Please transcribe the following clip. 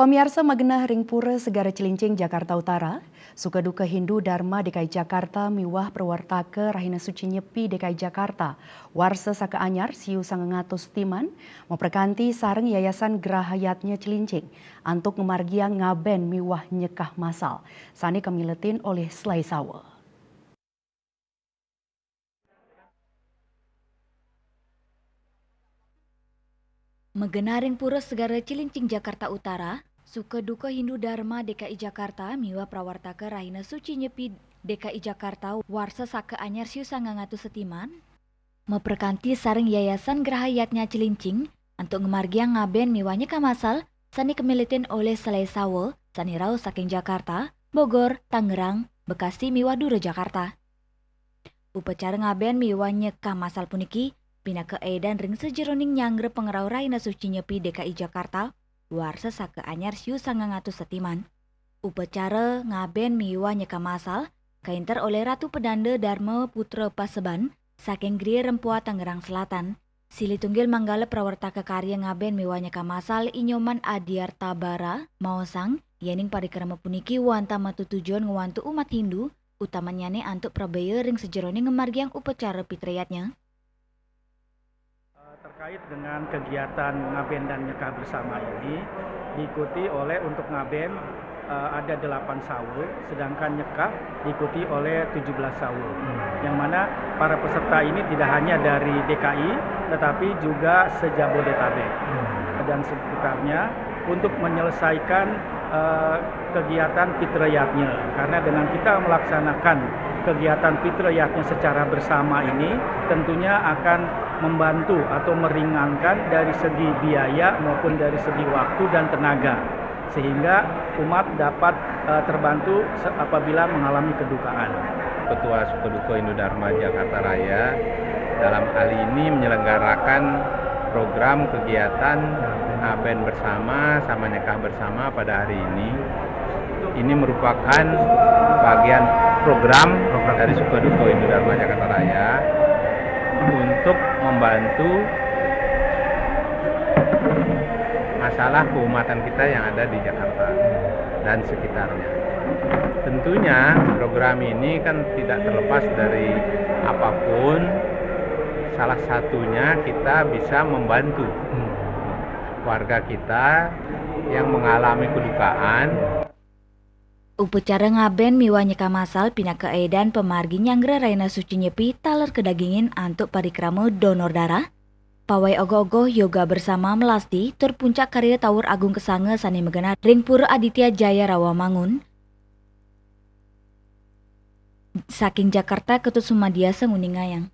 Pemirsa Magenah Ringpura Segara Cilincing Jakarta Utara, Sukaduka Hindu Dharma DKI Jakarta miwah perwartaka Rahina Suci Nyepi DKI Jakarta, Warsa Saka Anyar Siu Sangangatus Timan, memperkanti sareng Yayasan Gerahayatnya Cilincing, antuk ngemargiang ngaben miwah nyekah masal, sani kamiletin oleh Selai Sawa. Magenah Ringpura Segara Cilincing Jakarta Utara, Sukaduka Hindu Dharma DKI Jakarta miwah prawartaka Rahina Suci Nyepi DKI Jakarta Warsa Saka Anyar Siu Sangangatus Setiman memperkanti sareng Yayasan Gerahayatnya Cilincing untuk ngemargiang ngaben miwahnya kamasal sani kemilitin oleh Selai Sawa sani rau saking Jakarta, Bogor, Tangerang, Bekasi miwah Dura Jakarta. Upacara ngaben miwahnya kamasal puniki pina keedan ring sejeroning nyangre pengerau Rahina Suci Nyepi DKI Jakarta Warsa Saka Anyar Siu Sangangatus Setiman. Upacara ngaben miwah nyeka masal kainter oleh Ratu Pedanda Dharma Putra Paseban saking Gria Rempua Tangerang Selatan. Sili tunggil manggala prawartaka karya ngaben miwah nyeka masal Inyoman Adiarta Bara Maosang yening parikrama puniki wanta matu tujuan ngewantu umat Hindu utamanya ne antuk prabaya ring sejeroning ngemargiang upacara pitrayatnya. Terkait dengan kegiatan ngaben dan nyekah bersama ini diikuti oleh untuk ngaben ada 8 sawu, sedangkan nyekah diikuti oleh 17 sawu. Yang mana para peserta ini tidak hanya dari DKI tetapi juga se-Jabodetabek dan sekitarnya untuk menyelesaikan kegiatan fitrayatnya. Karena dengan kita melaksanakan kegiatan fitrayatnya secara bersama ini tentunya akan membantu atau meringankan dari segi biaya maupun dari segi waktu dan tenaga, sehingga umat dapat terbantu apabila mengalami kedukaan. Ketua Sukaduka Hindu Dharma Jakarta Raya dalam hal ini menyelenggarakan program kegiatan ngaben bersama sama nyekah bersama pada hari ini. Ini merupakan bagian program dari Sukaduka Hindu Dharma Jakarta Raya untuk membantu masalah keumatan kita yang ada di Jakarta dan sekitarnya. Tentunya program ini kan tidak terlepas dari apapun, salah satunya kita bisa membantu warga kita yang mengalami kedukaan. Upacara ngaben miwah nyeka masal pina keedan pemargi nyanggra Rahina Suci Nyepi taler kedagingin antuk parikrama donor darah. Pawai ogoh-ogoh yoga bersama melasti terpuncak karya Tawur Agung Kesange sani Magenah Ringpura Aditya Jaya Rawamangun. Saking Jakarta Ketut Sumadiasa Nguningayang.